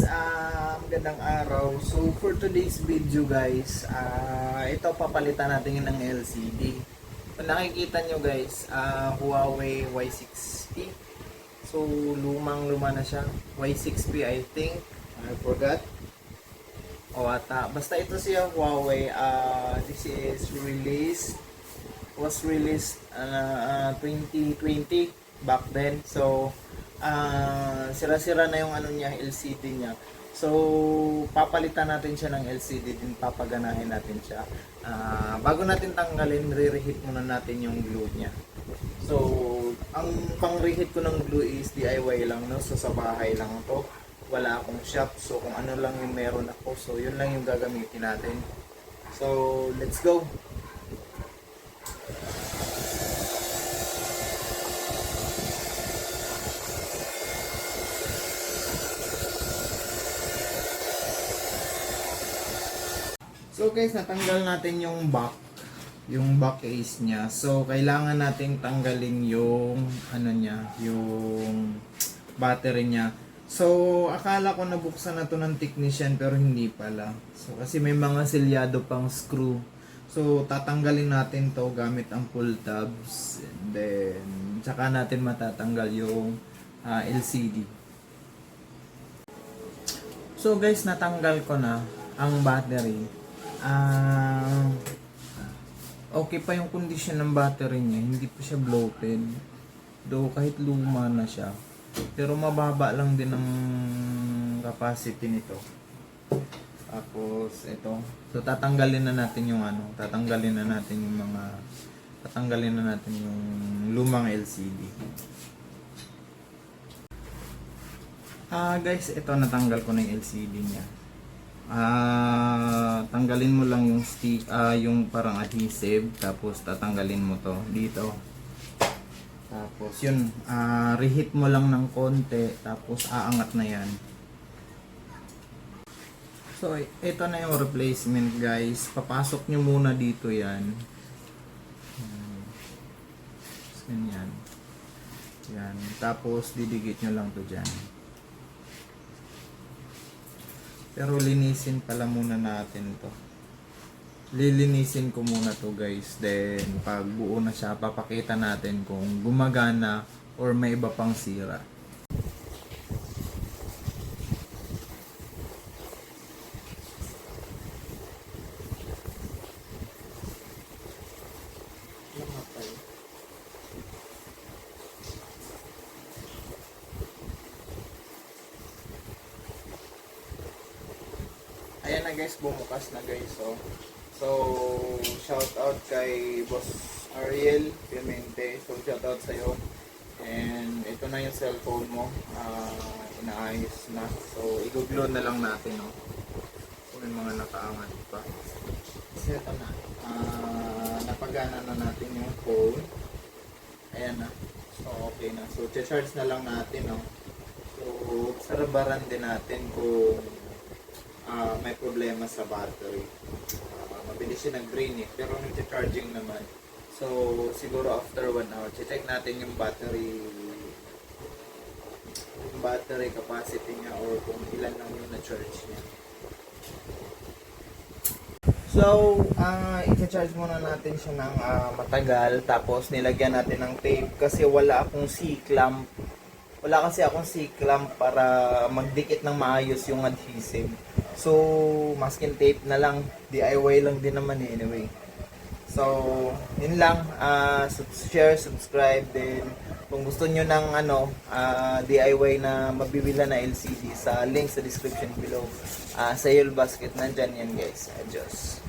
Magandang araw. So for today's video guys, ito papalitan natin ng LCD. Kung nakikita nyo guys, Huawei Y6P. So lumang-luma na siya. Y6P I think. I forgot. O ata. Basta ito siya Huawei. This is was released 2020 back then. So sira-sira na yung ano niya, LCD niya. So papalitan natin siya ng LCD din, papaganahin natin siya. Bago natin tanggalin, re-reheat muna natin yung glue niya. So ang pang-reheat ko ng glue is DIY lang, no? So sa bahay lang to. Wala akong shop. So kung ano lang yung meron ako, so yun lang yung gagamitin natin. So let's go. So guys, natanggal natin yung back case niya. So kailangan nating tanggalin yung ano niya, yung battery niya. So akala ko nabuksan na to ng technician pero hindi pala. So kasi may mga selyado pang screw. So tatanggalin natin to gamit ang pull tabs, and then tsaka natin matatanggal yung LCD. So guys, natanggal ko na ang battery. Okay pa yung condition ng battery niya, hindi pa siya bloated, though kahit luma na siya, pero mababa lang din ang capacity nito. Tapos ito, so tatanggalin na natin yung tatanggalin na natin yung lumang LCD. Guys, ito natanggal ko na yung LCD niya. Tanggalin mo lang yung yung parang adhesive, tapos tatanggalin mo to dito. Tapos yun, reheat mo lang ng konti, tapos aangat na yan. So ito na yung replacement guys. Papasok nyo muna dito yan. Ganyan. Yan. Tapos didikit nyo lang to dyan. Pero linisin pala muna natin to. Lilinisin ko muna to guys. Then pag buo na siya, papakita natin kung gumagana or may iba pang sira. Ayan na guys, bumukas na guys. So shout out kay Boss Ariel Pimente. So shout out sa'yo. And ito na yung cellphone mo. Inaayos na. So i-glue na lang natin. So may mga nakaangat pa. Kasi ito na. Napagana na natin yung phone. Ayan na. So okay na. So charge na lang natin. So sarabaran din natin kung may problema sa battery. Mabilis siya nag-drain pero nag-charging naman. So siguro after 1 hour, check natin yung battery capacity niya or kung ilan lang yung na-charge niya. So i-charge muna natin siya ng matagal, tapos nilagyan natin ng tape kasi wala kasi akong C-clamp para magdikit ng maayos yung adhesive. So, masking tape na lang. DIY lang din naman anyway. So, yun lang. Share, subscribe din. Kung gusto nyo ng DIY na mabibila na LCD, sa link sa description below. Sa Yale Basket, nandyan yan guys. Adios.